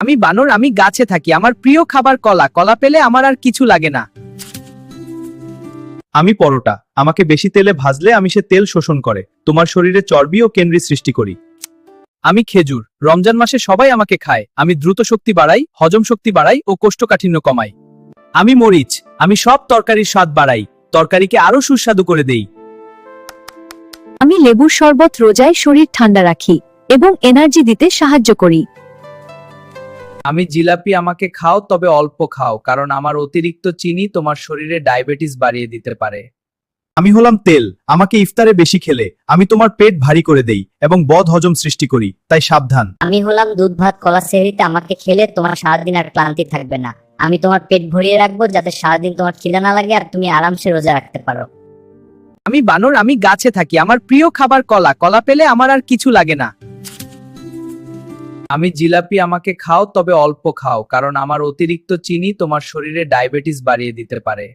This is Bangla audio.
আমি বানর, আমি গাছে থাকি, আমার প্রিয় খাবার কলা, কলা পেলে আমার আর কিছু লাগে না। আমি পরোটা, আমাকে বেশি তেলে ভাজলে আমি সে তেল শোষণ করে তোমার শরীরে চর্বি ও কেন্দ্রী সৃষ্টি করি। আমি খেজুর, রমজান মাসে সবাই আমাকে খায়, আমি দ্রুত শক্তি বাড়াই, হজম শক্তি বাড়াই ও কোষ্ঠকাঠিন্য কমাই। আমি মরিচ, আমি সব তরকারির স্বাদ বাড়াই, তরকারিকে আরো সুস্বাদু করে দেই। আমি লেবুর শরবত রোজায় শরীর ঠান্ডা রাখি এবং এনার্জি দিতে সাহায্য করি। আমি জিলাপি, আমাকে খাও তবে অল্প খাও, কারণ আমার অতিরিক্ত চিনি তোমার শরীরে ডায়াবেটিস বাড়িয়ে দিতে পারে। আমি হলাম তেল, আমাকে ইফতারে বেশি খেলে আমি তোমার পেট ভারী করে দেই এবং বদ হজম সৃষ্টি করি, তাই সাবধান। আমি হলাম দুধ ভাত কলা, সেহরিতে আমাকে খেলে তোমার সারাদিন আর ক্লান্তি থাকবে না। আমি তোমার পেট ভরিয়ে রাখবো যাতে সারাদিন তোমার খিদা না লাগে আর তুমি আরামসে রোজা রাখতে পারো। আমি বানর, আমি গাছে থাকি, আমার প্রিয় খাবার কলা, কলা পেলে আমার আর কিছু লাগে না। আমি জিলাপি, আমাকে খাও তবে অল্প খাও, কারণ আমার অতিরিক্ত চিনি তোমার শরীরে ডায়াবেটিস বাড়িয়ে দিতে পারে।